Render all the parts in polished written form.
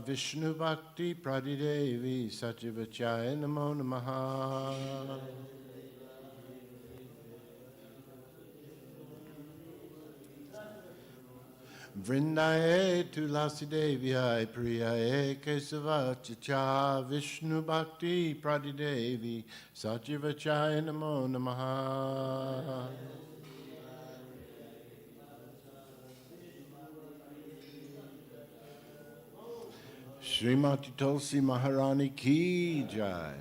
Vishnu Bhakti Pradidevi Satyavachaya Namo Namaha. Vrindaye Tulasi Devyai Priyaye Kesavachacha Vishnu Bhakti Pradidevi Satyavachaya Namo Namaha. Srimati Tulsi Maharani Ki Jai.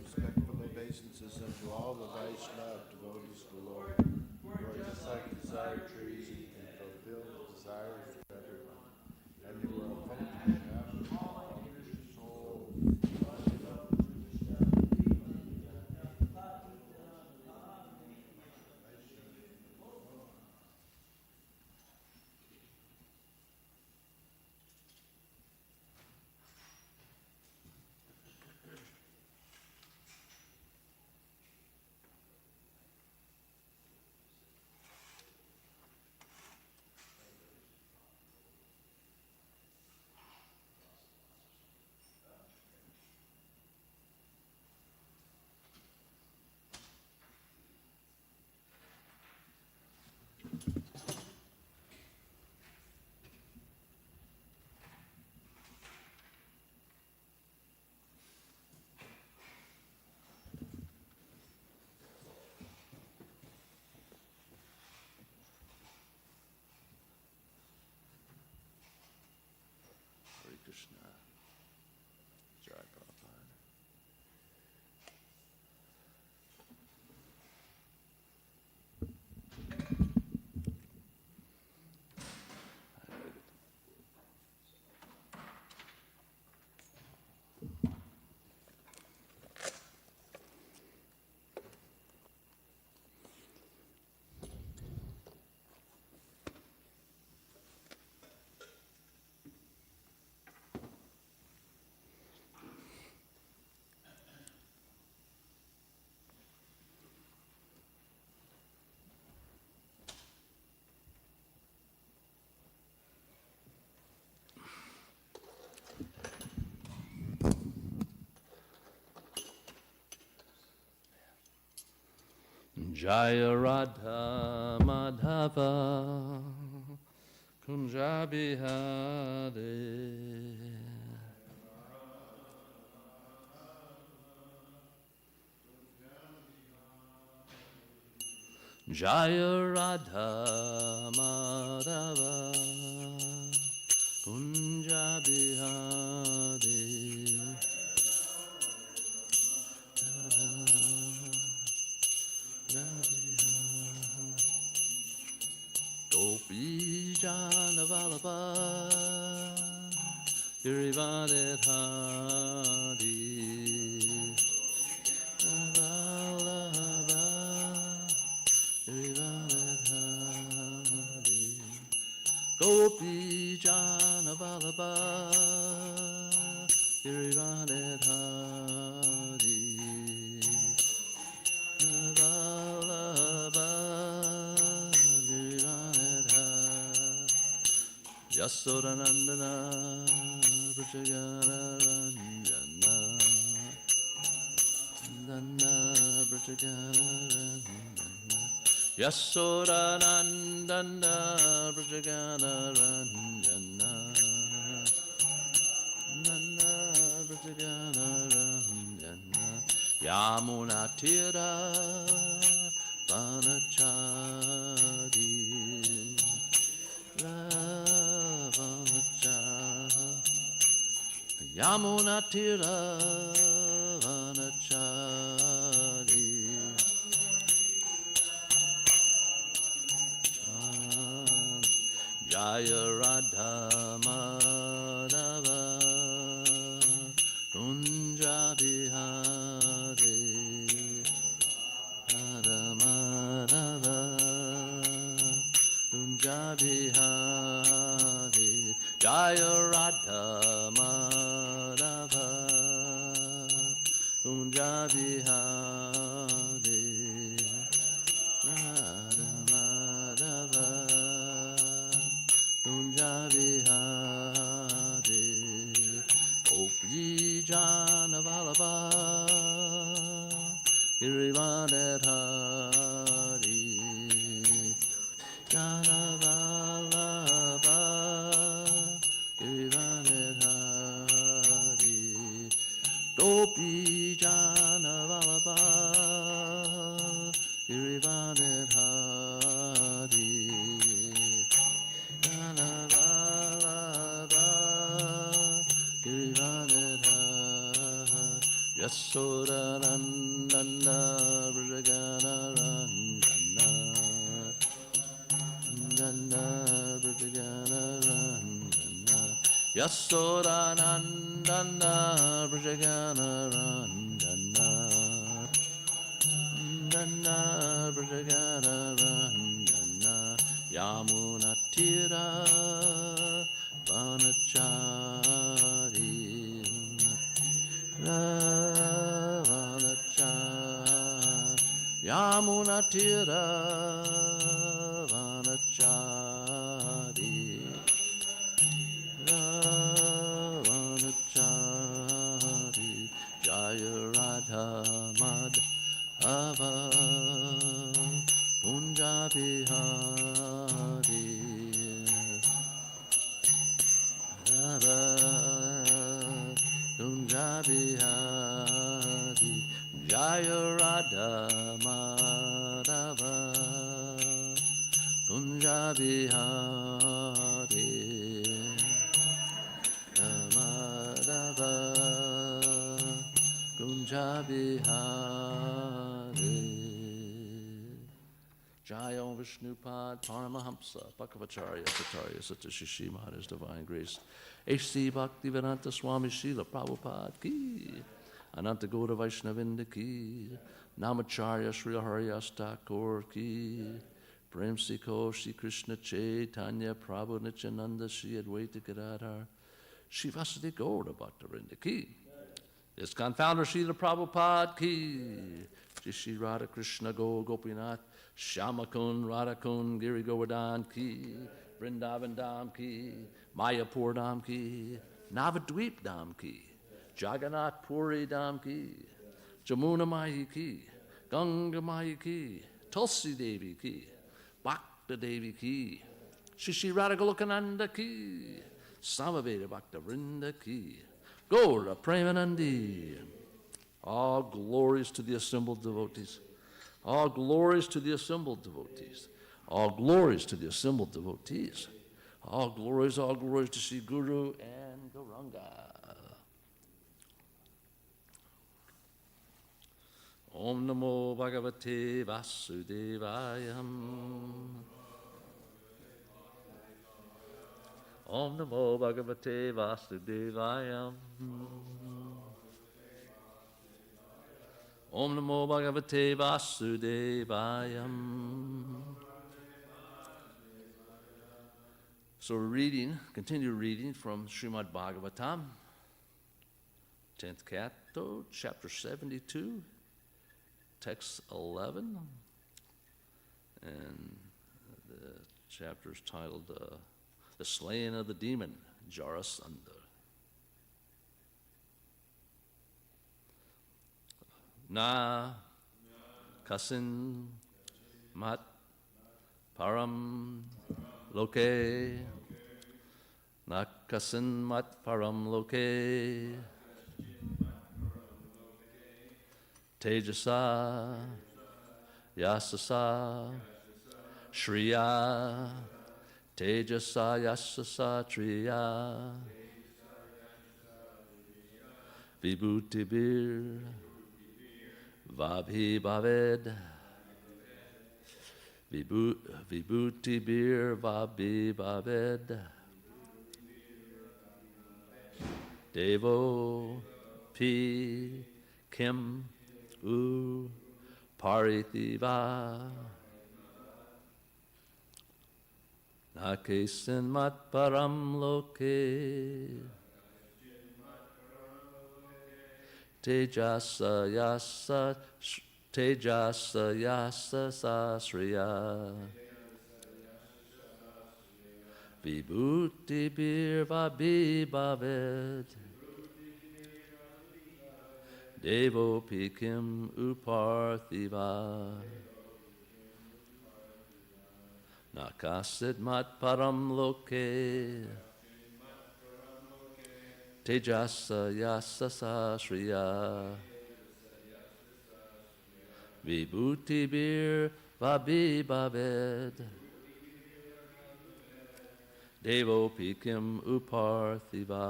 Respectful obeisances unto all the Vaishnava devotees of the Lord. Lord, just like desire trees and fulfill the desires of everyone. And you are a function of all your soul. Krishna. Jai Prabhupada. Jaya Radha Madhava Kunja Bihari Jaya Radha Madhava Kunja Bihari Gopi Jana Vallabha Girivadhari Vallabha Girivadhari Gopi Jana Vallabha Girivadhari Yasodanandana Brajagana Ranjana Nana Brajagana Ranjana Yasodanandana Brajagana Ranjana Nana Brajagana Ranjana Yamuna Tira Vanachari Yamuna Tira Vanachari Jaya Radha Madhava Kunja Bihari Radha Madhava Kunja Bihari Jaya Radha Madhava Kunja Bihari Radha Madhava Kunja Vihari Gopji Jana Vallabha Girivanadhari Jana Vallabha Girivanadhari Gopi Jana Vallabha Girivanadhari Jana Vallabha Girivanadhari Yasodanandana Vrajagana Randana Randana Vrajagana Randana Yasodanandana Vrajagana Randana Randana Vrajagana Randana Yamunatira Vanachari Yamunatira Vanachari Vanachari Jaya Radha Madhava Kunja Vihari Radha Kunja Vihari Jaya Radha Madhava Kunja Vihari Madhava Kunja Vihari Jaya Om Vishnupad Paramahamsa Bhagavacharya Satarya Satashishi Maharaj Divine Grace H.C. Bhaktivedanta Swami Srila Prabhupada Ki Ananta Gauda Vaishnavinda Ki Namacharya Sri Haridas Thakur Ki Prem Sikho Shri Krishna Chaitanya Prabhu Nityananda Shri Advaita Gadadhar Shri Vasudeva Gauda Bhaktivinoda Ki ISKCON founder Srila Prabhupada Ki Shri Radha Krishna Go Gopinath Shyamakun Radhakun Giri Govardhan Ki Vrindavan Dham Ki Mayapur Dham Ki Navadvip Dham Ki Jagannath Puri Dham Ki Jamuna Mahi Ki Ganga Mahi Ki Tulsi Devi Ki Bhakta Devi Ki Shri Radha Golokananda Ki Samaveda Bhakta Vrinda Ki Gaura Premanandi. All glories to the assembled devotees. All glories to the assembled devotees. All glories to the assembled devotees. All glories to Sri Guru and Gauranga. Om Namo Bhagavate Vasudevayam. Om Namo Bhagavate Vasudevayam. Om Namo Bhagavate Vasudevayam. So we're continue reading from Srimad Bhagavatam, 10th canto, chapter 72, text 11, and the chapter is titled The Slaying of the Demon, Jarasandha. Na kasin mat param loke. Na kasin mat param loke. Tejasa yasasa shriya. Tejasa yasasa triya. Vibhutibir Vabhi Bhaved Vibhuti Bir Vabhi Bhaved Devo Pi Kim U Parithiva Nakesin Mat Param Loke Tejasa yasa sasriya Vibhuti birva bibhaved. Devo pikim uparthiva. Nakasid mat param loke. Tejasa yasasa shriya. Vibhuti bir vabibhaved. Devo pikim uparthiva.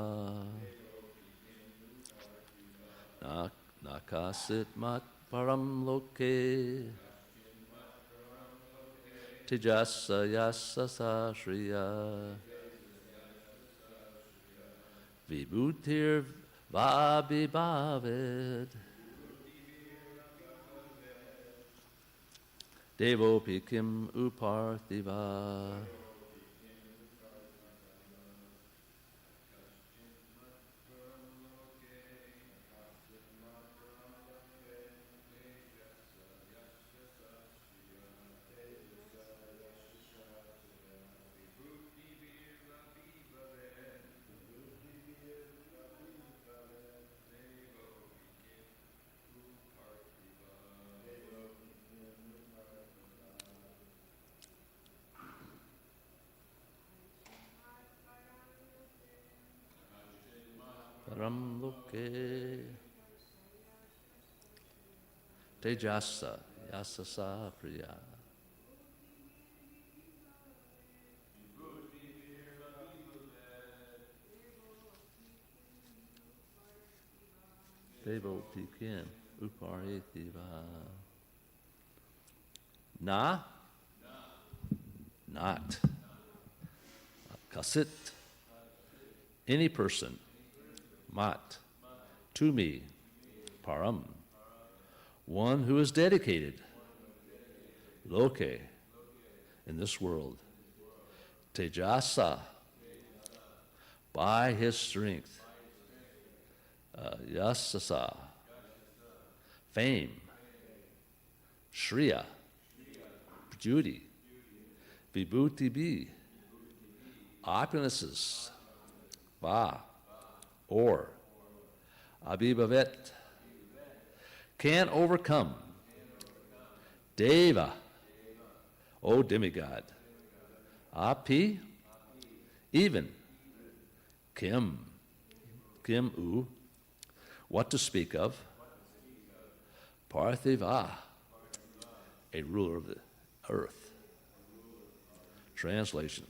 Nakasit mat param loke. Tejasa yasasa shriya. Vibhutir vabibhaved. Devo pikim uparthiva. Param loke. Tejasa yasasa priya. Devo pikim uparthiva. Na? Not. Kasit. Any person. Mat. To me. Param. One who is dedicated. Loke. In this world. Tejasa. By his strength. Yasasa. Fame. Shriya. Beauty. Vibhuti be. Opulences. Va. Or. Abhibhavet. Can overcome. Deva. O demigod. Api. Even. Kim. Kim u. What to speak of? Parthiva. A ruler of the earth. Translation.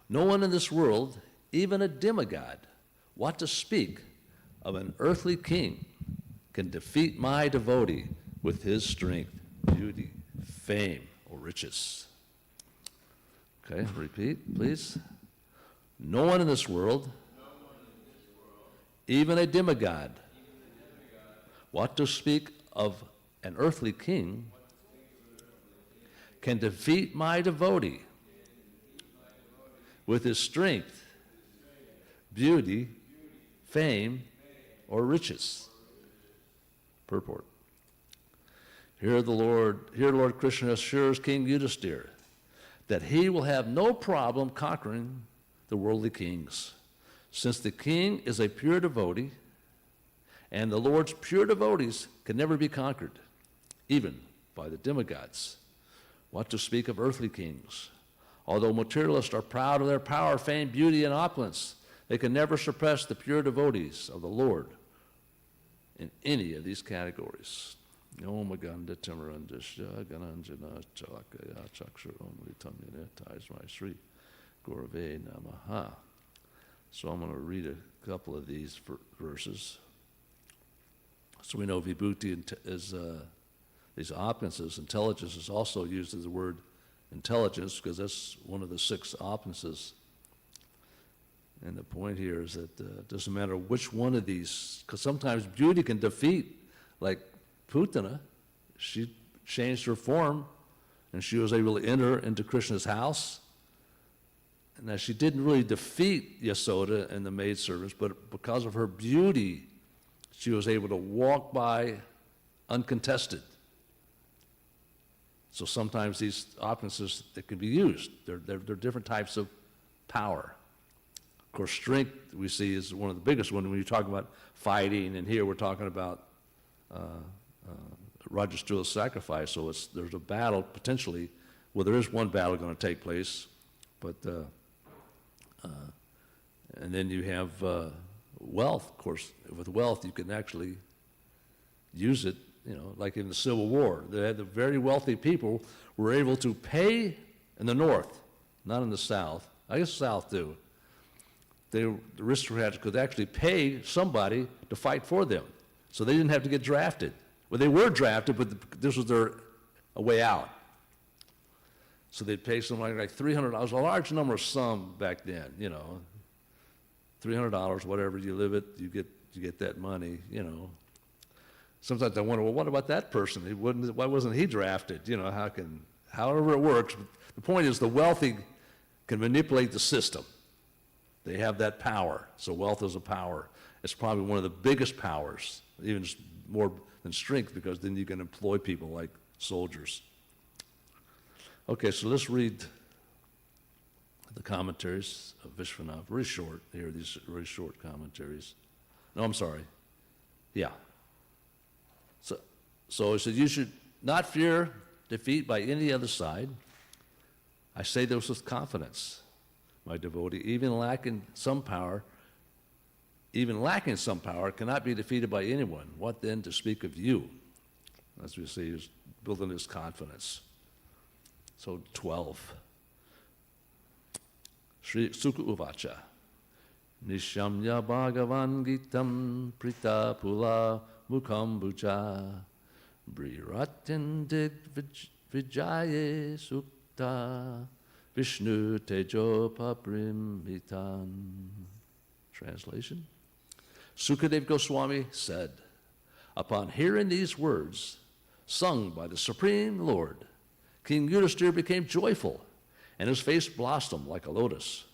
No one in this world, even a demigod, what to speak of an earthly king, can defeat my devotee with his strength, beauty, fame, or riches. Okay, repeat, please. No one in this world, even a demigod, what to speak of an earthly king, can defeat my devotee with his strength, beauty, fame, or riches. Purport. Here Lord Krishna assures King Yudhisthira that he will have no problem conquering the worldly kings, since the king is a pure devotee, and the Lord's pure devotees can never be conquered, even by the demigods. What to speak of earthly kings? Although materialists are proud of their power, fame, beauty, and opulence, they can never suppress the pure devotees of the Lord in any of these categories. Om Ganda Timarandasya Gananjana Chalakaya Chaksharam Litamyanetizmai Sri Gurave Namaha. So I'm going to read a couple of these verses. So we know vibhuti is these opulences. Intelligence is also used as the word intelligence because that's one of the 6 opulences. And the point here is that it doesn't matter which one of these, because sometimes beauty can defeat, like Putana. She changed her form and she was able to enter into Krishna's house. And now she didn't really defeat Yasoda and the maidservants, but because of her beauty, she was able to walk by uncontested. So sometimes these opposites that can be used. They're different types of power. Of course, strength we see is one of the biggest ones when you talk about fighting, and here we're talking about Rajastula sacrifice. So there's a battle potentially. Well, there is one battle going to take place, but and then you have wealth. Of course, with wealth you can actually use it. You know, like in the Civil War, the very wealthy people were able to pay in the North, not in the South. I guess South too. The aristocrats could actually pay somebody to fight for them, so they didn't have to get drafted. Well, they were drafted, but this was a way out. So they'd pay somebody like $300, a large number of sum back then. You know, $300, whatever you live it, you get that money. You know. Sometimes I wonder, well, what about that person? Why wasn't he drafted? You know, however it works. But the point is the wealthy can manipulate the system. They have that power. So wealth is a power. It's probably one of the biggest powers, even more than strength, because then you can employ people like soldiers. Okay, so let's read the commentaries of Vishwanath. Very short here, these very short commentaries. No, I'm sorry. Yeah. So he said, you should not fear defeat by any other side. I say this with confidence, my devotee. Even lacking some power, cannot be defeated by anyone. What then to speak of you? As we see, he's building his confidence. So 12. Sri Sukha Uvacha. Nishamya Bhagavan Gitam Prita Pula Mukham Bhuja Briratin Dig Vijaye Sukta Vishnu Tejo Pabrimitan. Translation. Sukadev Goswami said, upon hearing these words sung by the Supreme Lord, King Yudhishthira became joyful, and his face blossomed like a lotus.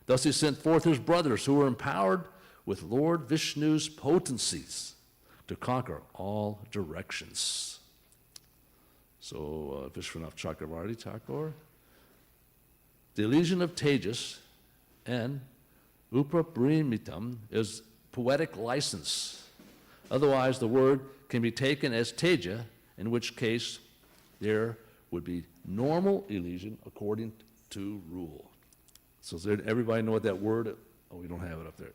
Thus he sent forth his brothers, who were empowered with Lord Vishnu's potencies to conquer all directions. So Vishwanath Chakravarti Thakur, the illusion of Tejas and Upabrimitam is poetic license. Otherwise, the word can be taken as Teja, in which case there would be normal illusion according to rule. So does everybody know what that word, oh, we don't have it up there.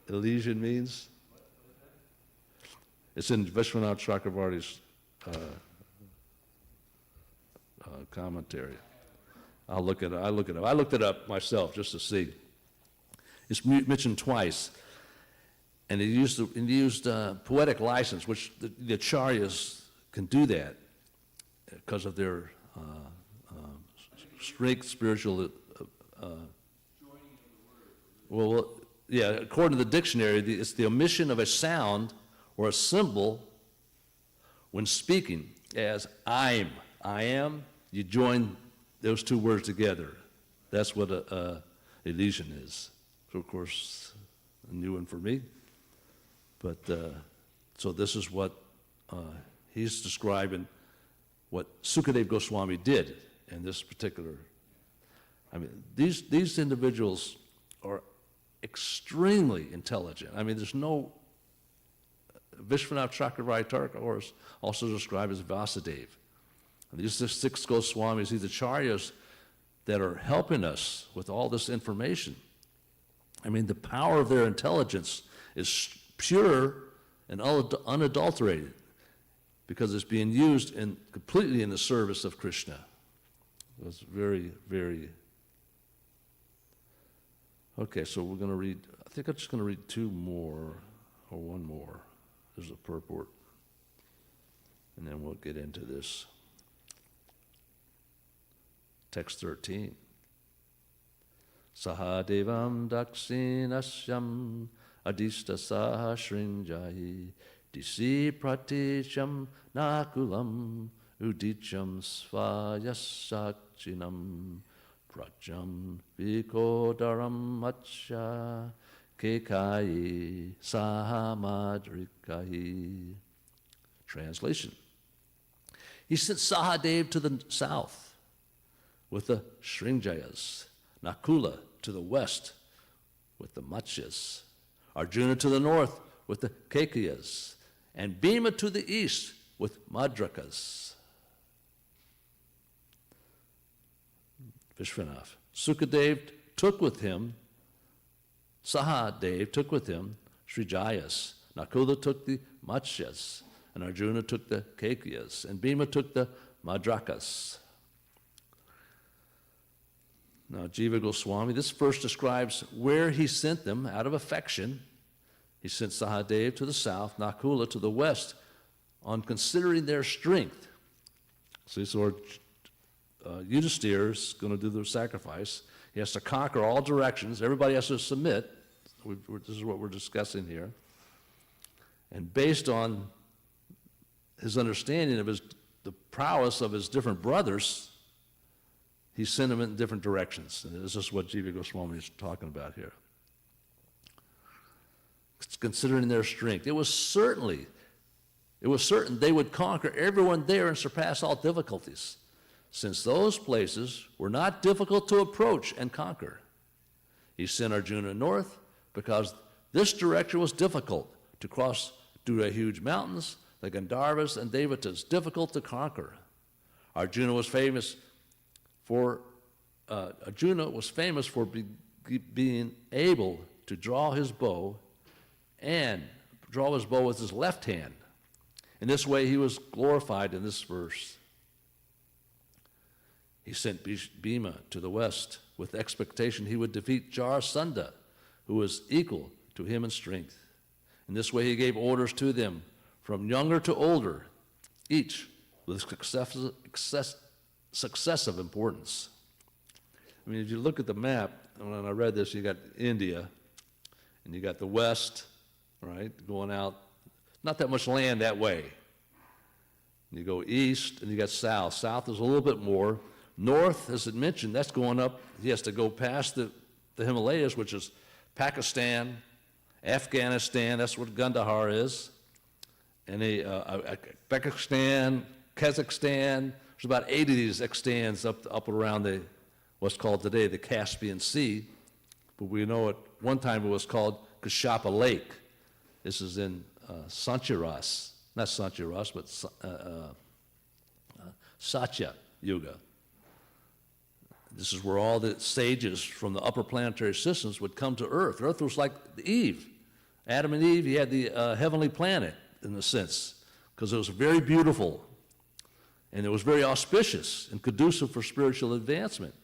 Illusion means? It's in Vishwanath Chakravarti's commentary. I looked it up. I looked it up myself just to see. It's mentioned twice. And he used poetic license, which the acharyas can do that because of their strength, spiritual. Well, yeah, according to the dictionary, it's the omission of a sound or a symbol when speaking, as I am, you join those two words together. That's what elision is. So, of course, a new one for me. But, so this is what he's describing what Sukadev Goswami did in this particular. I mean, these individuals are extremely intelligent. I mean, there's no. Vishwanath Chakravarti Thakur also described as Vasudev. And these are 6 Goswamis, these acharyas that are helping us with all this information. I mean, the power of their intelligence is pure and unadulterated because it's being used completely in the service of Krishna. It's very, very. Okay, so we're going to read, I think I'm just going to read 2 more, or 1 more. There's a purport. And then we'll get into this. Text 13. Sahadevam daksinasyam adista sahasrinjahi disi pratisham nakulam udicham svayasakchinam prajam vikodaram macha Kekai Sahamadrikahi. Translation. He sent Sahadev to the south with the Srinjayas, Nakula to the west with the Matsyas, Arjuna to the north with the Kekiyas, and Bhima to the east with Madrakas. Vishwanath. Sukadev took with him, Sahadev took with him Srijayas. Nakula took the Matsyas, and Arjuna took the Kekiyas, and Bhima took the Madrakas. Now, Jiva Goswami, this verse describes where he sent them out of affection. He sent Sahadev to the south, Nakula to the west, on considering their strength. So Yudhisthira is going to do the sacrifice. He has to conquer all directions. Everybody has to submit. This is what we're discussing here. And based on his understanding of the prowess of his different brothers, he sent them in different directions. And this is what Jiva Goswami is talking about here. Considering their strength. It was certain they would conquer everyone there and surpass all difficulties, since those places were not difficult to approach and conquer. He sent Arjuna north because this direction was difficult to cross due to huge mountains, the Gandharvas and Devatas, difficult to conquer. Arjuna was famous for being able to draw his bow with his left hand. In this way, he was glorified in this verse. He sent Bhima to the west with expectation he would defeat Jarasandha, who was equal to him in strength. In this way, he gave orders to them from younger to older, each with successive importance. I mean, if you look at the map, when I read this, you got India, and you got the west, right, going out, not that much land that way. You go east, and you got south. South is a little bit more. North, as it mentioned, that's going up. He has to go past the Himalayas, which is Pakistan, Afghanistan, that's what Gandhar is, and Pakistan, Kazakhstan. There's about 8 of these extends up around what's called today the Caspian Sea, but we know at one time it was called Kashapa Lake. This is in Sanchiras, not Sanchiras, but Satya Yuga. This is where all the sages from the upper planetary systems would come to Earth. Earth was like Eve. Adam and Eve, you had the heavenly planet, in a sense, because it was very beautiful, and it was very auspicious and conducive for spiritual advancement.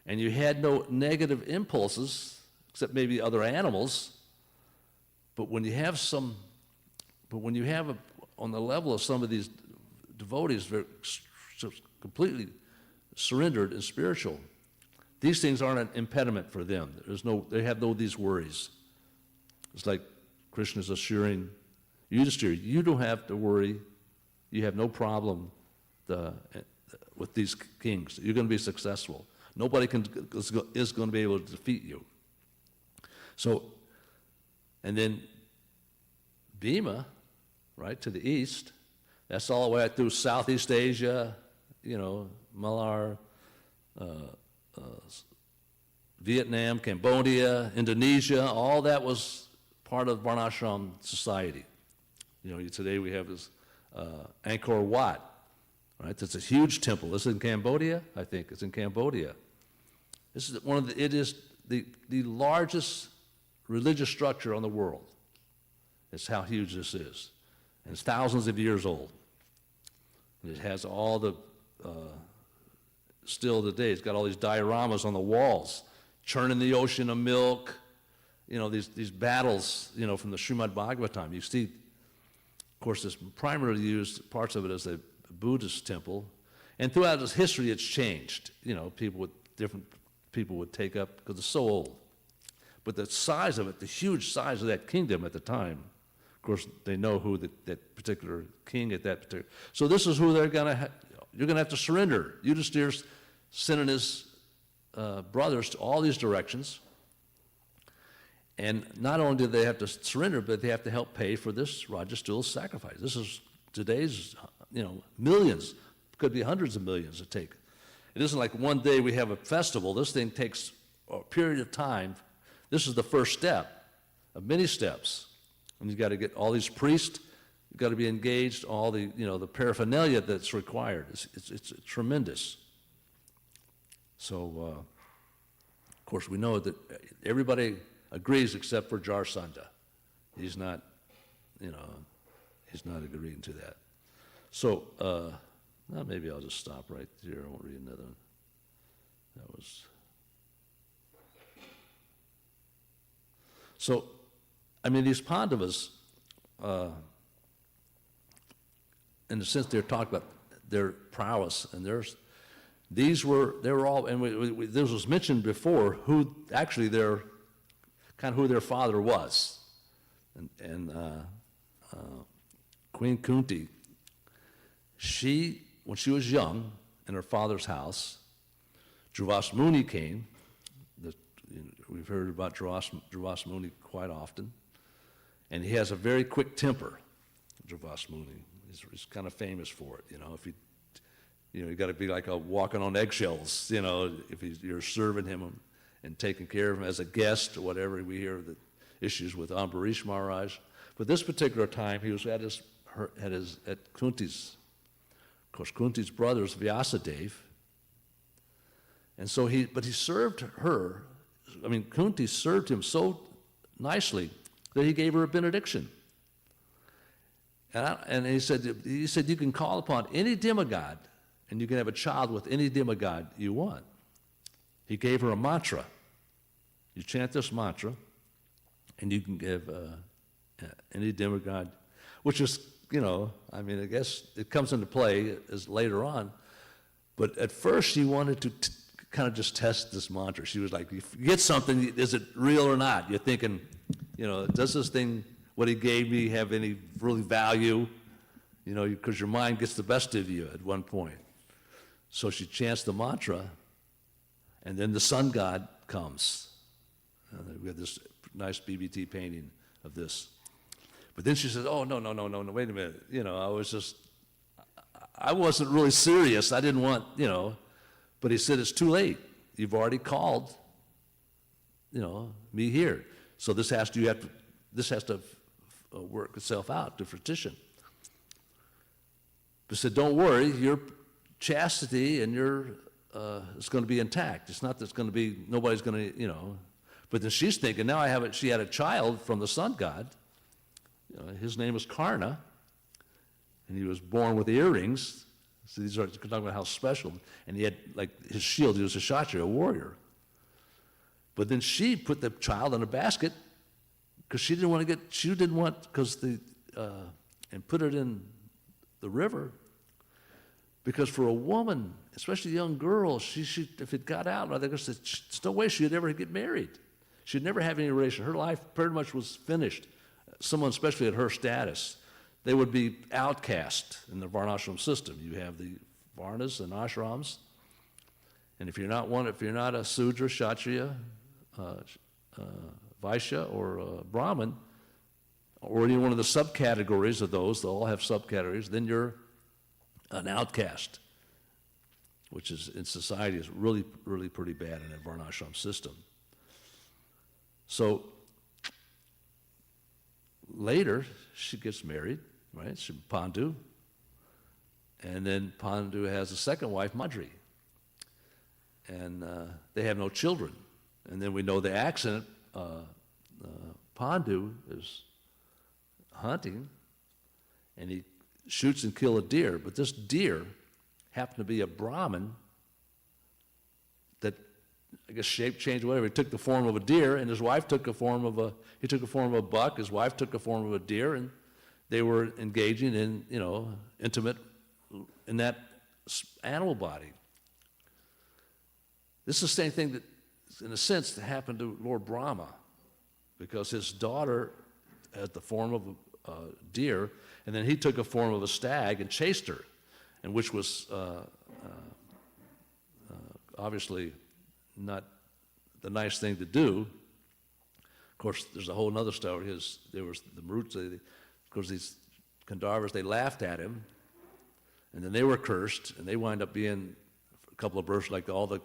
And you had no negative impulses, except maybe other animals. But when you have on the level of some of these devotees, very completely surrendered and spiritual, these things aren't an impediment for them. They have no these worries. It's like Krishna's assuring Yudhisthira, you don't have to worry. You have no problem with these kings. You're going to be successful. Nobody is going to be able to defeat you. So, and then Bhima, right, to the east, that's all the way through Southeast Asia, Malar, Vietnam, Cambodia, Indonesia, all that was part of Varnashram society. Today we have this Angkor Wat, right? That's a huge temple. This is in Cambodia, I think. It's in Cambodia. This is it is the largest religious structure on the world. It's how huge this is. And it's thousands of years old. And it has all the, still today, it's got all these dioramas on the walls, churning the ocean of milk, these battles, from the Srimad Bhagavatam. You see, of course, this primarily used parts of it as a Buddhist temple. And throughout its history, it's changed. Different people would take up, because it's so old. But the size of it, the huge size of that kingdom at the time, of course, they know who that particular king at that particular. So this is who you're going to have to surrender. Yudhisthira's sending his brothers to all these directions. And not only do they have to surrender, but they have to help pay for this Rajastula sacrifice. This is today's, millions could be hundreds of millions to take. It isn't like one day we have a festival. This thing takes a period of time. This is the first step of many steps. And you've got to get all these priests, you've got to be engaged, all the, the paraphernalia that's required. It's tremendous. So, of course, we know that everybody agrees except for Jarsanda. He's not, he's not agreeing to that. So, well, maybe I'll just stop right here. I won't read another one. That was. So, I mean, these Pandavas, in a sense, they're talking about their prowess, and they were all, and this was mentioned before, who actually who their father was, and Queen Kunti, when she was young, in her father's house, Dravas Muni came. We've heard about Dravas Muni quite often, and he has a very quick temper. Dravas Muni, he's kind of famous for it. If you got to be like walking on eggshells. If you're serving him and taking care of him as a guest or whatever. We hear the issues with Ambarish Maharaj, but this particular time he was at Kunti's. Of course, Kunti's brother is Vyasadeva, and so he served her. I mean, Kunti served him so nicely that he gave her a benediction. And he said, you can call upon any demigod, and you can have a child with any demigod you want. He gave her a mantra. You chant this mantra, and you can give any demigod, which is, I mean, I guess it comes into play as later on. But at first, she wanted to kind of just test this mantra. She was like, if you get something, is it real or not? You're thinking, does this thing, what he gave me, have any really value? Because your mind gets the best of you at one point. So she chants the mantra, and then the sun god comes. We have this nice BBT painting of this. But then she says, oh, no, wait a minute. I wasn't really serious. I didn't want, but he said, it's too late. You've already called, me here. So this has to work itself out to fruition. But said, don't worry, your chastity and it's going to be intact. It's not that it's going to be, nobody's going to, But then she's thinking, now she had a child from the sun god. His name was Karna, and he was born with earrings. So these are talking about how special. And he had, like, his shield, he was a Kshatriya, a warrior. But then she put the child in a basket because she didn't want, and put it in the river. Because for a woman, especially a young girl, if it got out, there's no way she'd ever get married. She'd never have any relation. Her life pretty much was finished. Someone, especially at her status, they would be outcast in the Varnashram system. You have the Varnas and Ashrams, and if you're not a Sudra, Kshatriya, Vaishya, or Brahmin, or any one of the subcategories of those, they all have subcategories, then you're an outcast, which is in society is really, really pretty bad in a Varnashram system. So later, she gets married, right? Pandu. And then Pandu has a second wife, Madri. And they have no children. And then we know the accident. Pandu is hunting, and he shoots and kills a deer. But this deer happened to be a Brahmin that, I guess, shape changed, whatever. He took the form of a deer, and his wife took the form of a buck. His wife took the form of a deer, and they were engaging in, intimate in that animal body. This is the same thing that, in a sense, that happened to Lord Brahma, because his daughter had the form of a deer, and then he took a form of a stag and chased her, and which was obviously not the nice thing to do. Of course, there's a whole other story. There was the Maruts, of course, these Gandharvas, they laughed at him, And then they were cursed, and they wind up being a couple of births like all the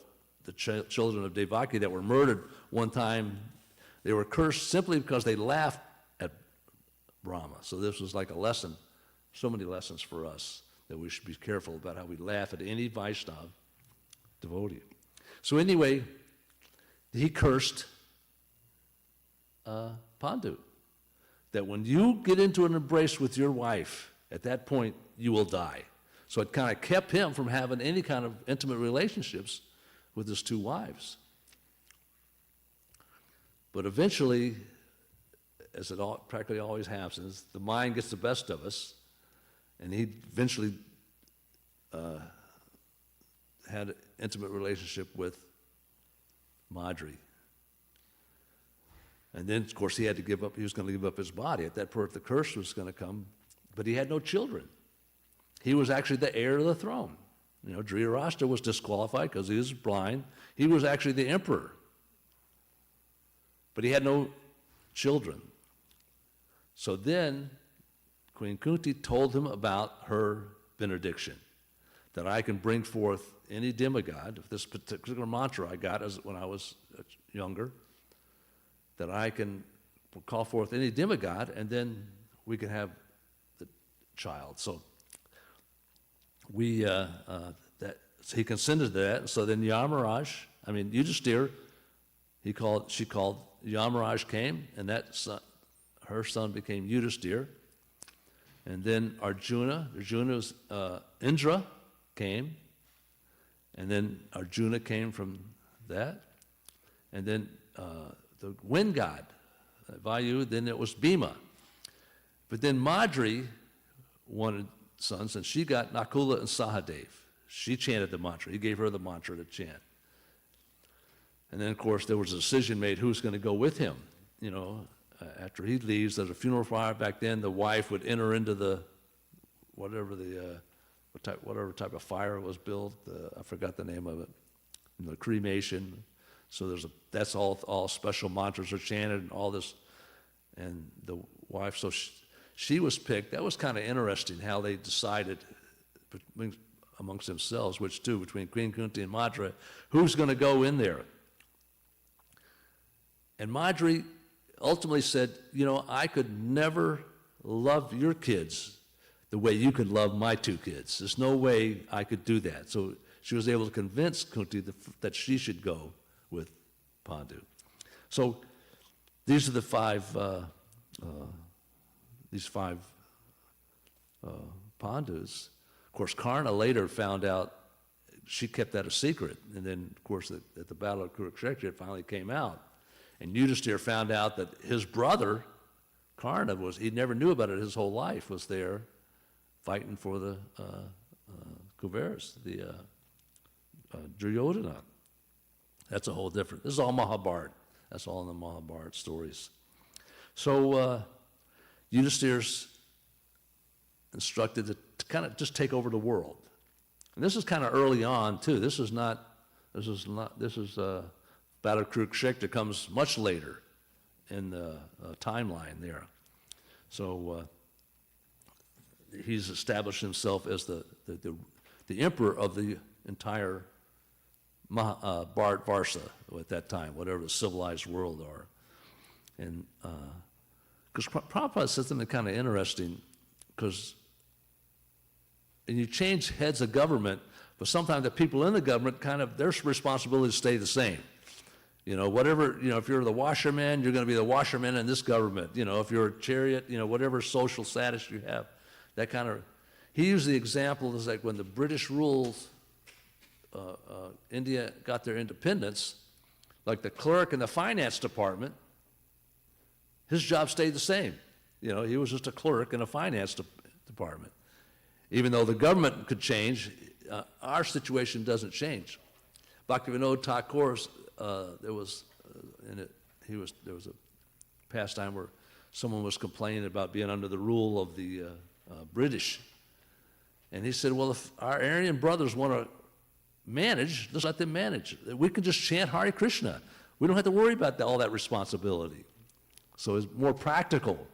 children of Devaki that were murdered one time. They were cursed simply because they laughed at Brahma. So this was like a lesson, so many lessons for us, that we should be careful about how we laugh at any Vaishnava devotee. So anyway, he cursed Pandu, that when you get into an embrace with your wife, at that point you will die. So it kind of kept him from having any kind of intimate relationships with his two wives. But eventually, as it practically always happens, the mind gets the best of us, and he eventually had an intimate relationship with Madri. And then, of course, he had to give up, he was going to give up his body. At that point, the curse was going to come, but he had no children. He was actually the heir to the throne. You know, Dhritarashtra was disqualified because he was blind. He was actually the emperor. But he had no children. So then, Queen Kunti told him about her benediction, that I can bring forth any demigod, this particular mantra I got when I was younger, that I can call forth any demigod, and then we can have the child. So so he consented to that. So then Yudhisthira, she called, Yamaraj came, and her son became Yudhisthira. And then Arjuna's Indra came, and then Arjuna came from that. And then the wind god, Vayu, then it was Bhima. But then Madri wanted sons, and she got Nakula and Sahadev. She chanted the mantra. He gave her the mantra to chant. And then, of course, there was a decision made who's going to go with him. You know, after he leaves, there's a funeral fire. Back then, the wife would enter into whatever type of fire was built. I forgot the name of it. The cremation. So that's all special mantras are chanted and all this. And the wife, so she was picked. That was kind of interesting how they decided amongst themselves, between Queen Kunti and Madri, who's going to go in there. And Madri ultimately said, you know, I could never love your kids the way you could love my two kids. There's no way I could do that. So she was able to convince Kunti that she should go with Pandu. So these are the five Pandus. Of course, Karna later found out, she kept that a secret. And then, of course, at the Battle of Kurukshetra, it finally came out. And Yudhisthira found out that his brother, Karna, he never knew about it his whole life, was there fighting for the Kuveras, the Duryodhana. That's a whole different, this is all Mahabharata. That's all in the Mahabharata stories. So Yudhisthira's instructed to kind of just take over the world. And this is kind of early on too. This is Battle of Kurukshetra comes much later in the timeline there. So he's established himself as the emperor of the entire Bharatvarsha at that time, whatever the civilized world are. And because Prabhupada said something kind of interesting, and you change heads of government, but sometimes the people in the government their responsibilities stay the same. You know, if you're the washerman, you're going to be the washerman in this government. You know, if you're a chariot, whatever social status you have, that kind of. He used the example is like when the British ruled, India got their independence, like the clerk in the finance department, his job stayed the same. You know, he was just a clerk in a finance department. Even though the government could change, our situation doesn't change. Bhaktivinoda Thakur, there was a pastime where someone was complaining about being under the rule of the British. And he said, well, if our Aryan brothers want to manage, let's let them manage. We can just chant Hare Krishna. We don't have to worry about all that responsibility. So it's more practical,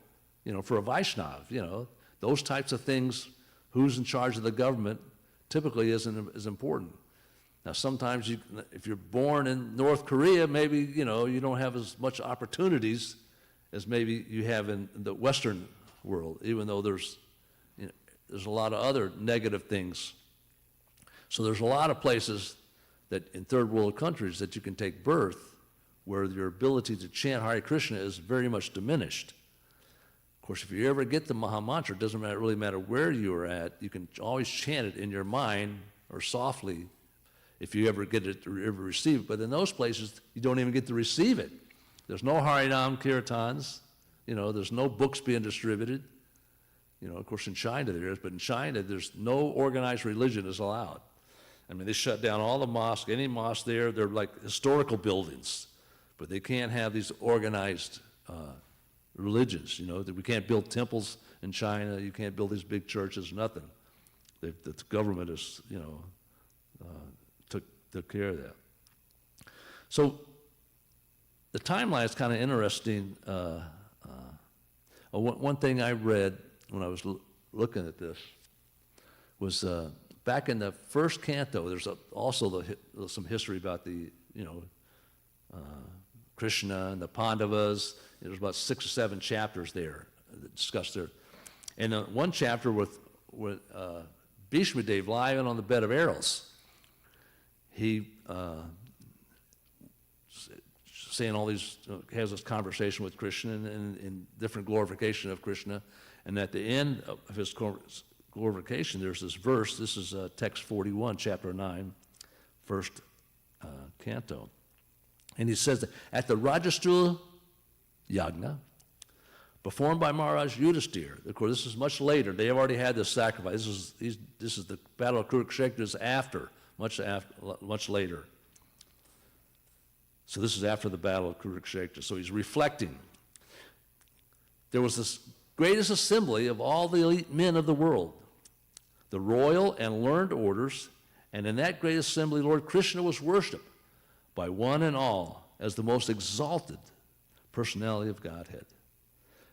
for a Vaishnava, those types of things who's in charge of the government typically isn't as important. Now, sometimes if you're born in North Korea, maybe, you don't have as much opportunities as maybe you have in the Western world, even though there's a lot of other negative things. So there's a lot of places that in third world countries that you can take birth where your ability to chant Hare Krishna is very much diminished. Of course, if you ever get the Maha Mantra, it doesn't really matter where you are at, you can always chant it in your mind or softly if you ever get it or ever receive it. But in those places, you don't even get to receive it. There's no Harinam Kirtans, there's no books being distributed. Of course, in China there is, but in China, there's no organized religion is allowed. I mean, they shut down all the mosques, any mosque there, they're like historical buildings, but they can't have these organized religions, that we can't build temples in China, you can't build these big churches, nothing. The government is, took care of that. So the timeline is kind of interesting. One thing I read when I was looking at this was back in the first canto, there's also some history about the, Krishna and the Pandavas. There's about 6 or 7 chapters there that discussed there. And one chapter with Bhishma Dev lying on the bed of arrows, he saying all these, has this conversation with Krishna and different glorification of Krishna. And at the end of his glorification, there's this verse. This is text 41, chapter 9, first canto. And he says that at the Rajastula Yagna, performed by Maharaj Yudhisthira, of course, this is much later. They have already had this sacrifice. This is the Battle of Kurukshetra is much later. So this is after the Battle of Kurukshetra. So he's reflecting. There was this greatest assembly of all the elite men of the world, the royal and learned orders, and in that great assembly, Lord Krishna was worshipped by one and all as the most exalted personality of Godhead.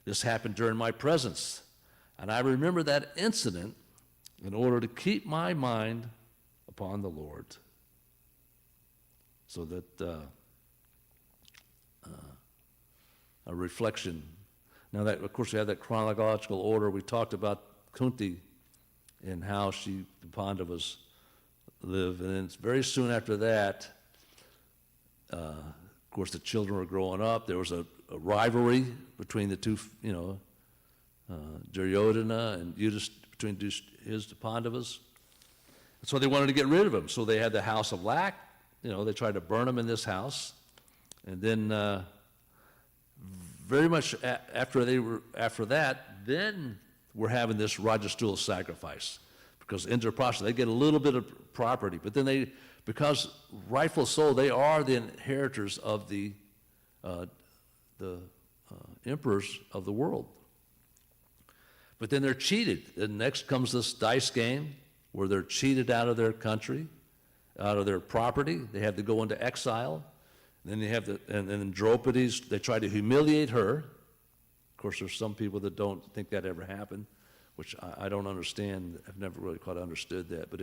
This happened during my presence, and I remember that incident in order to keep my mind upon the Lord. So that a reflection. Now that, of course, we have that chronological order. We talked about Kunti and how the Pandavas live, and then very soon after that, of course, the children were growing up. There was a rivalry between the two, Duryodhana and between the Pandavas. And so they wanted to get rid of him. So they had the house of lac. They tried to burn him in this house, and then very much after that, then we're having this Rajastula sacrifice, because Indraprastha, they get a little bit of property, but then because rightful so, they are the inheritors of the emperors of the world. But then they're cheated. And next comes this dice game where they're cheated out of their country, out of their property. They have to go into exile. And then and then Draupadi's, they try to humiliate her. Of course, there's some people that don't think that ever happened, which I don't understand. I've never really quite understood that. But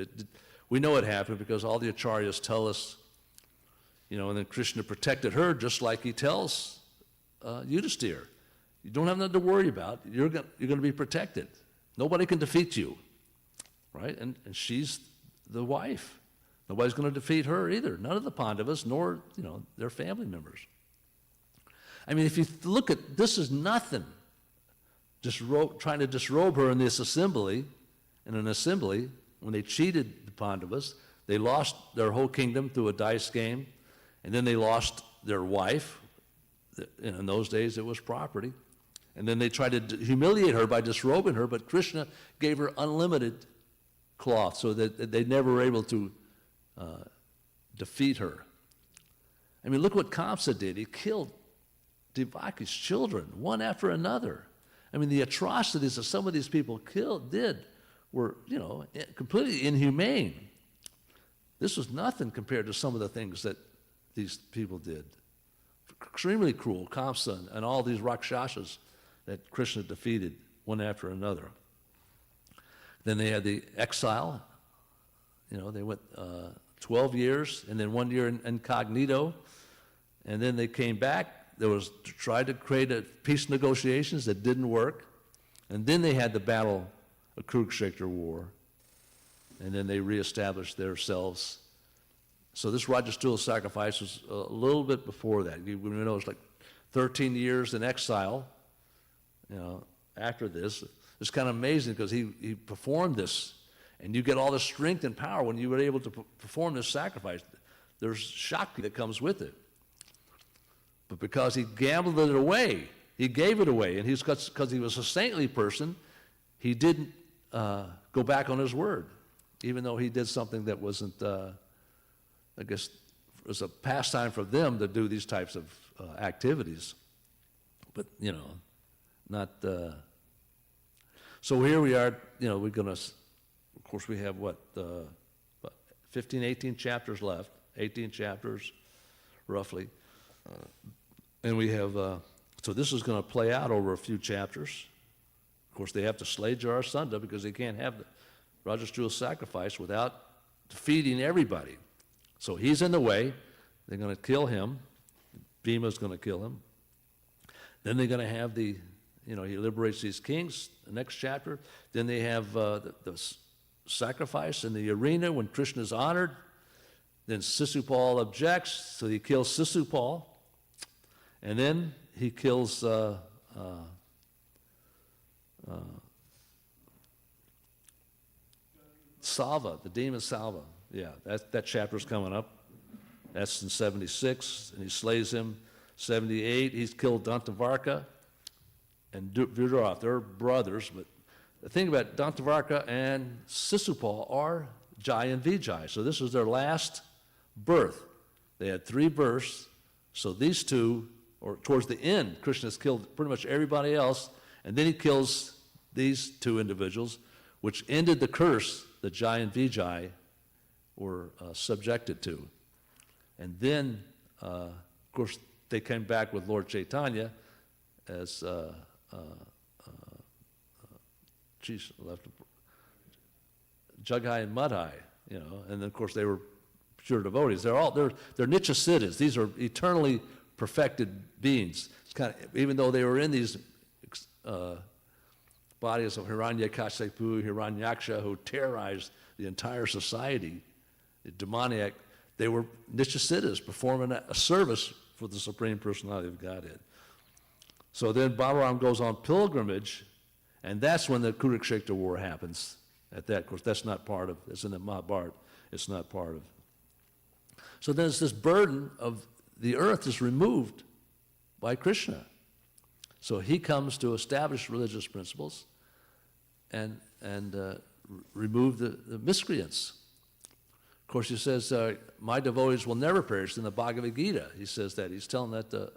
we know it happened because all the acharyas tell us, and then Krishna protected her just like he tells Yudhisthira. You don't have nothing to worry about. You're going to be protected. Nobody can defeat you, right? And she's the wife. Nobody's going to defeat her either. None of the Pandavas, nor their family members. I mean, if you look at this, is nothing. Trying to disrobe her in this assembly, when they cheated the Pandavas, they lost their whole kingdom through a dice game, and then they lost their wife. In those days, it was property. And then they tried to humiliate her by disrobing her, but Krishna gave her unlimited cloth so that they never were able to defeat her. I mean, look what Kamsa did. He killed Devaki's children, one after another. I mean, the atrocities that some of these people were, completely inhumane. This was nothing compared to some of the things that these people did. Extremely cruel, Kamsa and all these Rakshasas that Krishna defeated one after another. Then they had the exile. They went 12 years, and then 1 year incognito, and then they came back. There was tried to create a peace negotiations that didn't work, and then they had the battle of Kriegsschachter War, and then they reestablished themselves. So this Roger Stuhl sacrifice was a little bit before that. It was like 13 years in exile. After this, it's kind of amazing because he performed this. And you get all the strength and power when you were able to perform this sacrifice. There's Shakti that comes with it. But because he gambled it away, he gave it away, and because he was a saintly person, he didn't go back on his word, even though he did something that wasn't, I guess, it was a pastime for them to do these types of activities. But, not... So here we are, we're going to... Of course, we have, 15, 18 chapters left, 18 chapters, roughly. And we have, so this is going to play out over a few chapters. Of course, they have to slay Jarasandha because they can't have the Roger Stuhl's sacrifice without defeating everybody. So he's in the way. They're going to kill him. Bhima's going to kill him. Then they're going to have he liberates these kings, the next chapter. Then they have the sacrifice in the arena when Krishna is honored. Then Sisupal objects, so he kills Sisupal. And then he kills Salva, the demon Salva. Yeah, that chapter's coming up. That's in 76, and he slays him. 78, he's killed Dantavarka and Vidurath. They're brothers, but the thing about Dantavarka and Sisupal are Jai and Vijay. So this was their last birth. They had 3 births. So these two, or towards the end, Krishna's killed pretty much everybody else, and then he kills these 2 individuals, which ended the curse that Jai and Vijay were subjected to. And then, of course, they came back with Lord Chaitanya as Jagai and Madhai, and then of course they were pure devotees. They're Nitya Siddhas. These are eternally perfected beings. It's kind of, even though they were in these bodies of Hiranyakashipu, Hiranyaksha, who terrorized the entire society, the demoniac, they were Nitya Siddhas performing a service for the Supreme Personality of Godhead. So then Balaram goes on pilgrimage, and that's when the Kurukshetra War happens. At that, of course, that's not part of, it's in the Mahabharata, it's not part of. So there's this burden of the earth is removed by Krishna. So he comes to establish religious principles and remove the miscreants. Of course, he says, my devotees will never perish in the Bhagavad Gita. He says that. He's telling that to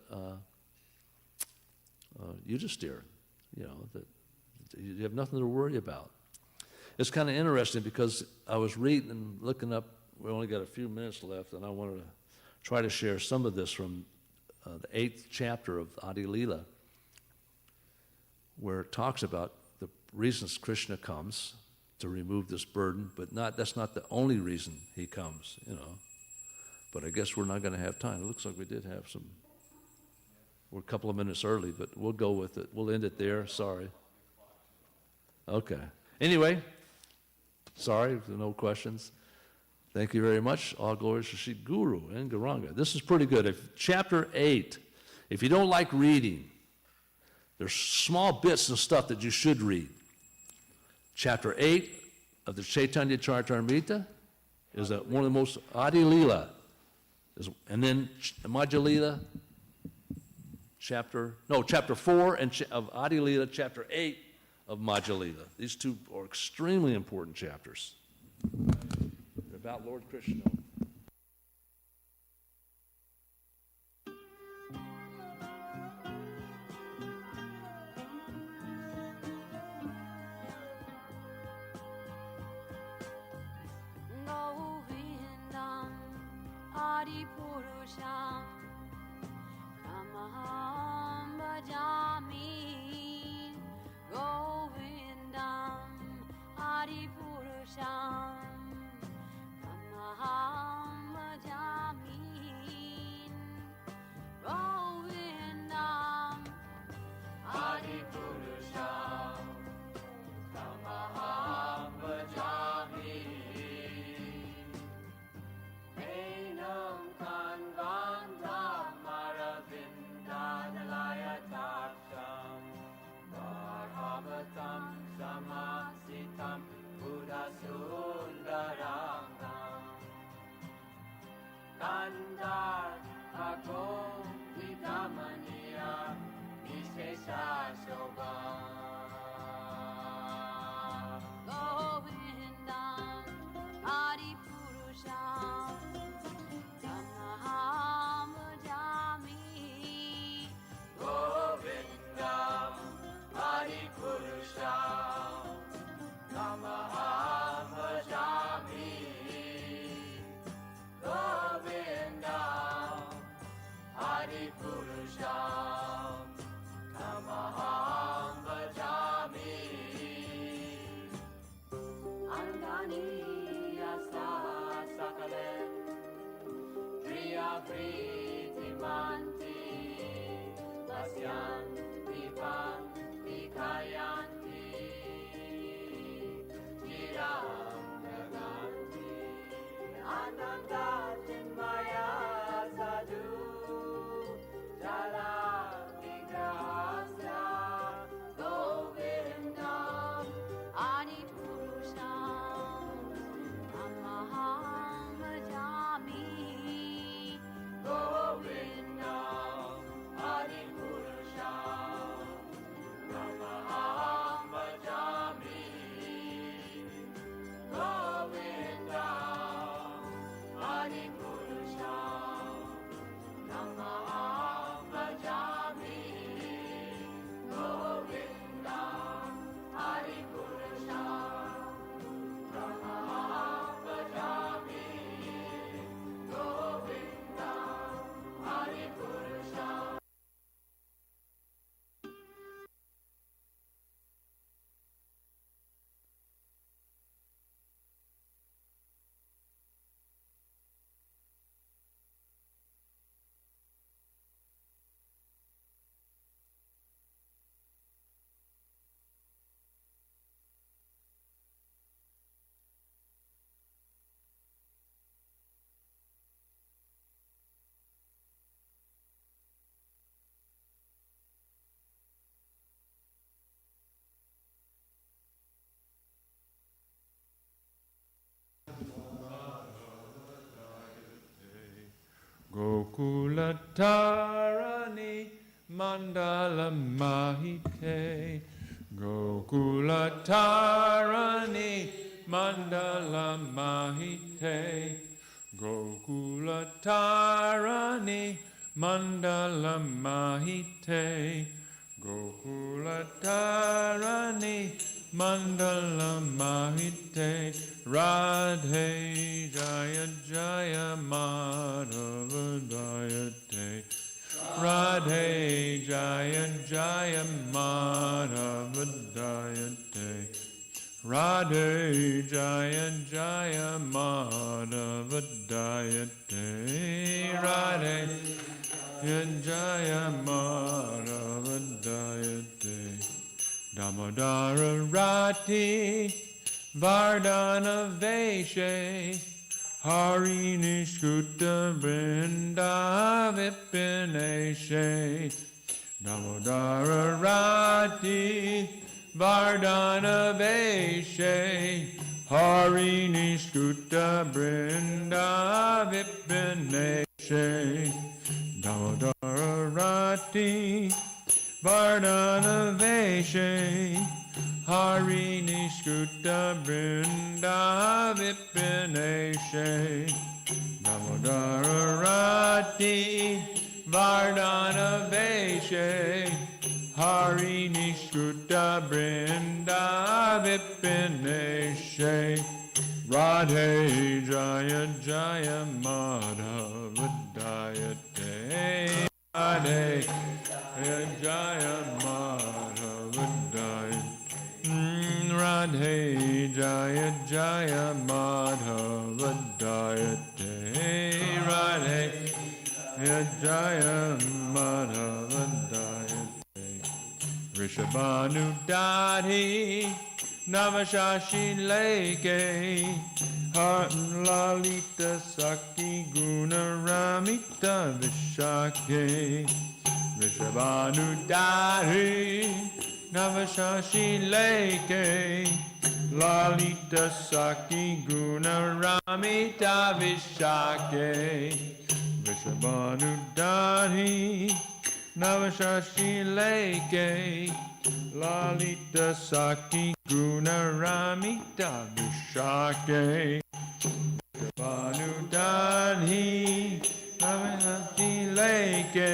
Yudhisthira, that you have nothing to worry about. It's kind of interesting because I was reading and looking up, we only got a few minutes left, and I wanted to try to share some of this from the 8th chapter of Adi Lila, where it talks about the reasons Krishna comes to remove this burden, but that's not the only reason he comes, But I guess we're not going to have time. It looks like we did have some. We're a couple of minutes early, but we'll go with it. We'll end it there. Sorry. Okay. Anyway, sorry, no questions. Thank you very much. All glories to Shri Guru and Gauranga. This is pretty good. Chapter 8, if you don't like reading, there's small bits of stuff that you should read. Chapter 8 of the Chaitanya Charitamrita is one of the most, Adi Lila, and then Madhya Lila, chapter 4 of Adi Lila, chapter 8 of Madhya Lila. These 2 are extremely important chapters. They're about Lord Krishna. Govindam Adipurusham Tamaham Bhajami Govindam Adi Purusham Tamaham Bhajami Angani Yasa Sakalem Priya Priti Manti Vasyan Vipan Vikayanti Jiram Naganti Ananda Chinmaya Sadhu Jala Vigrahasya Govindam Adi Purusham Tamaham Bhajami Govindam Adi Purusham Namaham Bhajami Govindam Adi Purusham Namaham Bhajami Govindam Adi Purusham Namaham Bhajami Govindam Adi Purusham Gokula Tarani Mandala Mahite Gokula Tarani Mandala Mahite Gokula Tarani Mandala Mahite Gokula Tarani Mandala Mahite Radhe Jaya Jaya Madhava Jayate Radhe Jaya Jaya Madhava Jayate Radhe Jaya Jaya Madhava Jayate Radhe Jaya Madhava Jayate Damodara Rati Vardhana Veshe Harinishkuta Vrinda Vipineshe Damodara Rati Vardhana Veshe Harinishkuta Vrinda Vipineshe Damodara Rati Vardhana Veshe Harinishkuta Vrinda Vipineshe Damodara Rati Vardhana Veshe Harinishkuta Vrinda Vipineshe Radhe Jaya Jaya Madhava Jayate Radhe Jaya Madhava Jayate Radhe Jaya Jaya Madhava Jayate Radhe Jaya Madhava Jayate Rishabhanudadhi Navashashi Leke Lalita Sakti Guna Ramita Vishake Rishabhanudadhi Navashashi Leke Lalita Sakti Guna Ramita Vishake Rishabhanudadhi Navashashi Leke Lalita Sakti Guna Ramita Vishake Rishabhanudadhi Navashashi Leke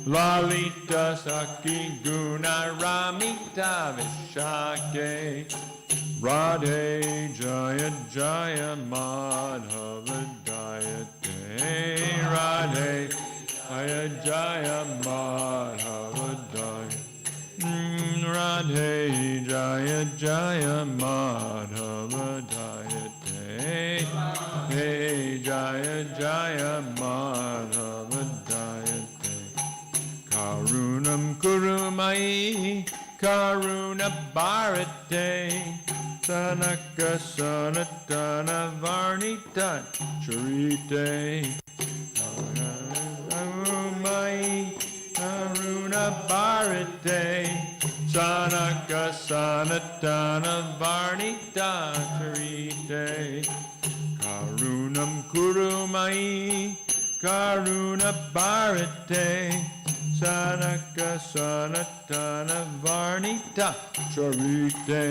Lalita Sakti Guna Ramita Vishake Radhe Jaya Jaya Madhava Jayate Radhe Jaya Jaya Madhava Jaya Radhe Jaya Jaya Madhava Jaya Hey Jaya Jaya Madhava Jaya Karunam Kurumai Karuna Bharate Sanaka Sanatana Varnita Charite Karumai Karuna Bharate Sanaka Sanatana Varnita Charite Karunam Kurumai Karuna Bharate Sanaka Sanatana Varnita Charite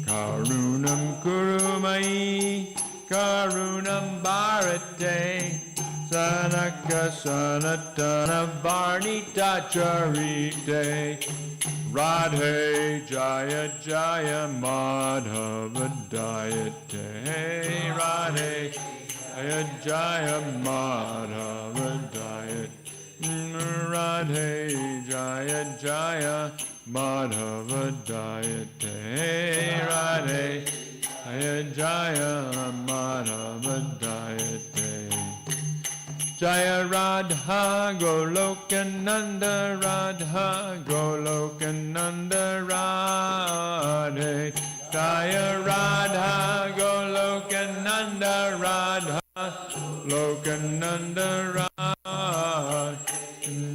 Karunam Kurumai Karunam Bharate Sanaka Sanatana Varnita Charite Radhe Jaya Jaya Madhava Dayate Radhe Jaya Jaya Madhava Dayate Radhe Jaya Jaya Madhava Dayate Radhe Jaya Jaya Madhava Dayate Jaya Radha Golokananda Radha Golokananda Radhe Jaya Radha Golokananda Radha Lokananda Radha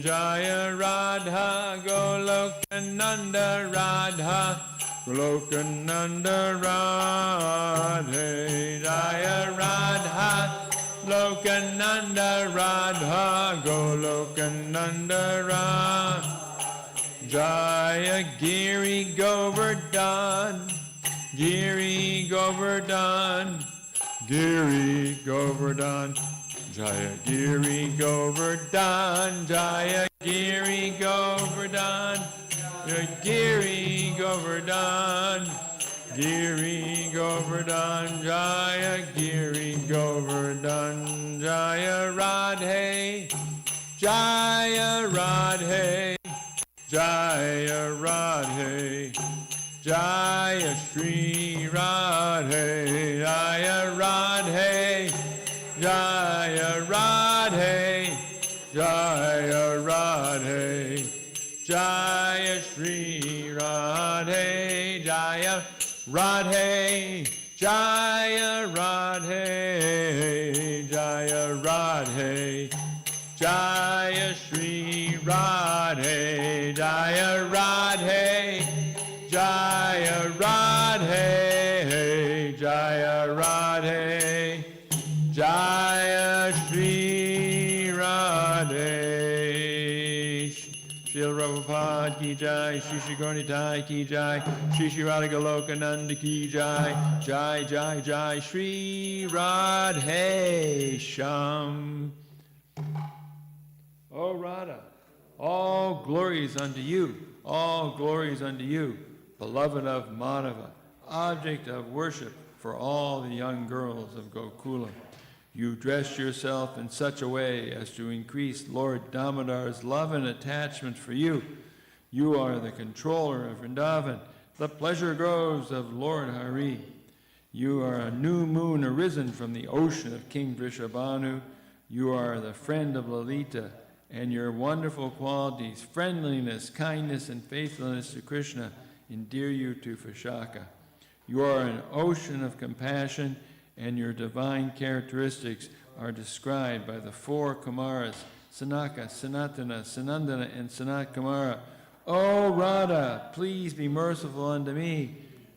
Jaya Radha Golokananda Radha Lokananda Radhe Jaya Radha Lokananda Radha Golokananda Radha Jaya Giri Govardhan Giri Govardhan Giri Govardhan Jaya Giri Govardhan Jaya Giri Govardhan Jaya Giri Govardhan Giri Govardhan Jaya Giri Govardhan Jaya Radhe Jaya Radhe Jaya Radhe Jaya Shri Radhe Jaya Radhe Jaya Radhe Jaya Radhe Jaya Shri Radhe Jaya Radhe Jaya Radhe Jaya Radhe Jaya Shri Radhe Jaya Radhe Jaya Radhe Jaya Radhe Jaya Shri Radhe Srila Prabhupada ki jai, Shri Shri Gauranitai ki jai, Shri Shri Radha Golokananda ki jai, Jai Jai Jai Shri Radhe Sham. O Radha, all glories unto you, all glories unto you, beloved of Madhava, object of worship for all the young girls of Gokula. You dressed yourself in such a way as to increase Lord Damodar's love and attachment for you. You are the controller of Vrindavan, the pleasure groves of Lord Hari. You are a new moon arisen from the ocean of King Vrishabhanu. You are the friend of Lalita, and your wonderful qualities, friendliness, kindness, and faithfulness to Krishna, endear you to Vishaka. You are an ocean of compassion, and your divine characteristics are described by the four Kumaras, Sanaka, Sanatana, Sanandana, and Sanat Kumara. O Radha, please be merciful unto me.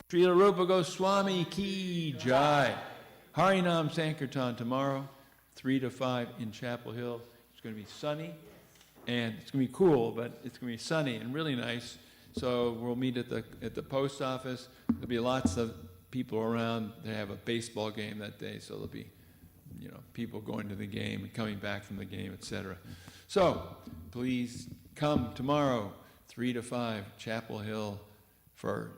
Srila Rupa Goswami ki jai. Harinam Sankirtan tomorrow, 3 to 5 in Chapel Hill. It's going to be sunny, and it's going to be cool, but it's going to be sunny and really nice. So we'll meet at the post office. There'll be lots of people around. They have a baseball game that day, so there'll be, people going to the game and coming back from the game, etc. So please come tomorrow, 3 to 5, Chapel Hill, for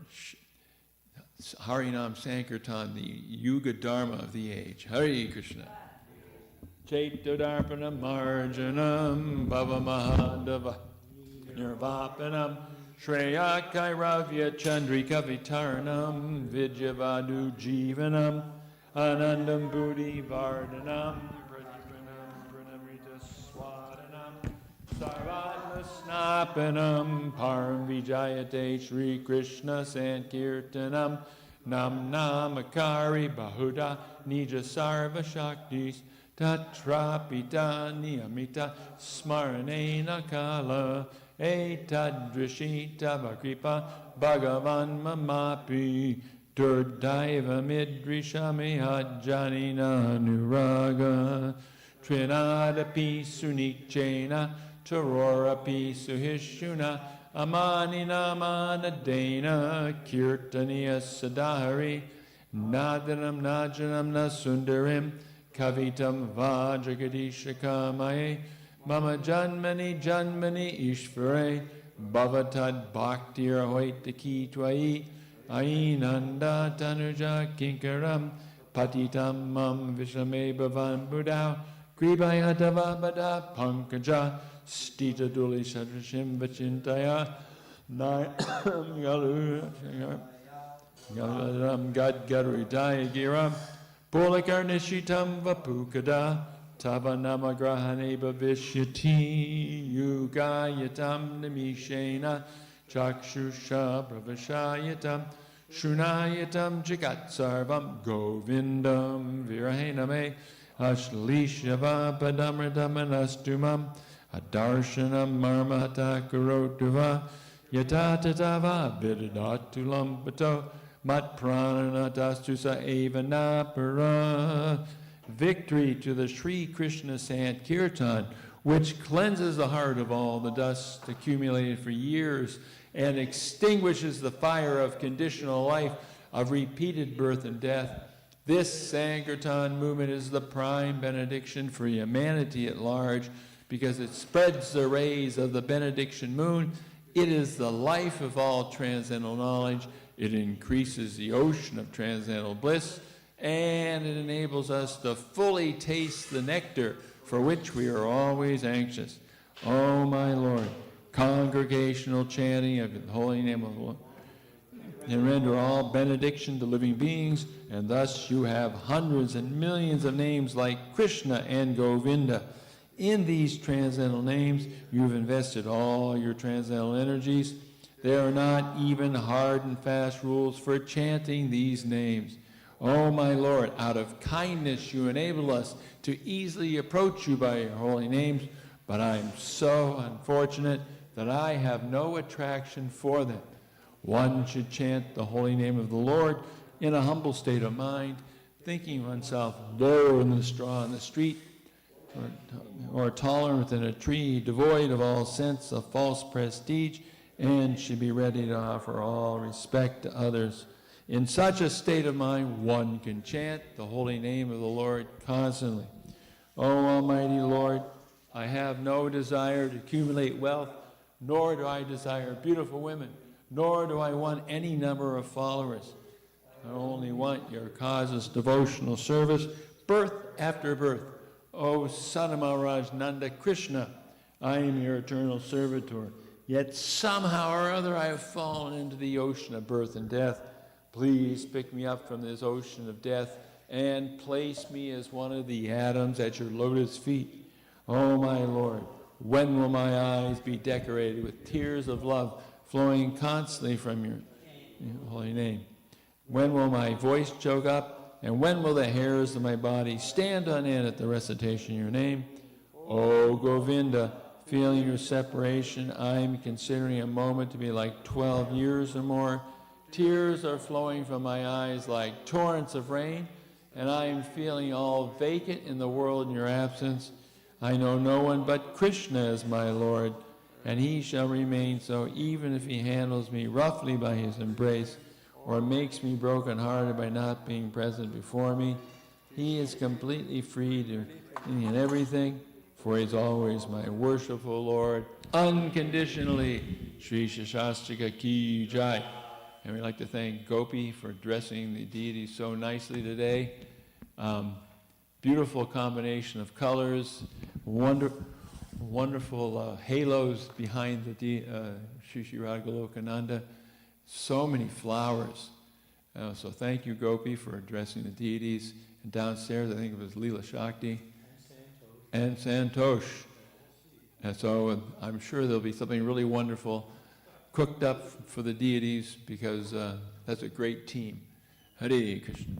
Harinam Sankirtan, the Yuga Dharma of the age. Hare Krishna. Chaitodarpana Marjanam Bhava Mahadava Nirvapanam Shreya Kairavya Chandrika Vitarnam Vidyavadu Jivanam Anandam Buddhi Vardhanam Pranamrita Swadanam Sarvatma Snapanam Param Vijayate Shri Krishna Sankirtanam Nam Namakari Bahuda Nija Sarva Shaktis Tatrapita Niyamita Smaranena Kala Etadrishita Vakripa Bhagavan Mamapi Durdaiva Midrishami Hajjanina Nuraga Trinadapi Sunichena Tarorapi Suhishuna Amanina Manadena Kirtaniya Sadahari Nadanam Najanam Nasundarim Kavitam Vajragadishakamaye Mama Janmani Janmani Ishvare Bhavatad Bhaktir Hoitaki Twai Ainanda Tanuja Kinkaram Patitam Mam Vishame Bhavan Buddha Kribhayatava Bada Pankaja Stita Duli Shadrashim Vachintaya Galuram Gad Garuidaya Giram Polakarnishitam Vapukada Tavanama Grahane Bhavishyati Yugayatam Nimishena Chakshusha Pravashayatam Shunayatam Jagat Sarvam Govindam Virahename Ashlishava Padamritamanastumam Adarshanam Marmata Karotuva Yatatatava Vidadatulam Pato Mat Prananatastusa Evanapara. Victory to the Sri Krishna Sankirtan, which cleanses the heart of all the dust accumulated for years and extinguishes the fire of conditional life, of repeated birth and death. This Sankirtan movement is the prime benediction for humanity at large because it spreads the rays of the benediction moon. It is the life of all transcendental knowledge. It increases the ocean of transcendental bliss, and it enables us to fully taste the nectar for which we are always anxious. Oh, my Lord, congregational chanting of the holy name of the Lord, and render all benediction to living beings, and thus you have hundreds and millions of names like Krishna and Govinda. In these transcendental names, you've invested all your transcendental energies. There are not even hard and fast rules for chanting these names. Oh, my Lord, out of kindness you enable us to easily approach you by your holy names, but I am so unfortunate that I have no attraction for them. One should chant the holy name of the Lord in a humble state of mind, thinking oneself lower than the straw on the street, or taller than a tree, devoid of all sense of false prestige, and should be ready to offer all respect to others. In such a state of mind, one can chant the holy name of the Lord constantly. O Almighty Lord, I have no desire to accumulate wealth, nor do I desire beautiful women, nor do I want any number of followers. I only want your causeless devotional service, birth after birth. O Son of Maharaj Nanda Krishna, I am your eternal servitor. Yet somehow or other I have fallen into the ocean of birth and death. Please pick me up from this ocean of death and place me as one of the atoms at your lotus feet. Oh, my Lord, when will my eyes be decorated with tears of love flowing constantly from your holy name? When will my voice choke up, and when will the hairs of my body stand on end at the recitation of your name? Oh, Govinda, feeling your separation, I am considering a moment to be like 12 years or more. Tears are flowing from my eyes like torrents of rain, and I am feeling all vacant in the world in your absence. I know no one but Krishna as my Lord, and he shall remain so even if he handles me roughly by his embrace, or makes me broken-hearted by not being present before me. He is completely free to in everything, for he is always my worshipful Lord, unconditionally. Sri Shashastrika Ki Jai. And we'd like to thank Gopi for dressing the deity so nicely today. beautiful combination of colors, wonderful halos behind the Shri Shri Radha Golokananda, so many flowers. So thank you, Gopi, for addressing the deities. And downstairs, I think it was Leela Shakti and Santosh. And so I'm sure there'll be something really wonderful cooked up for the deities, because that's a great team. Hare Krishna.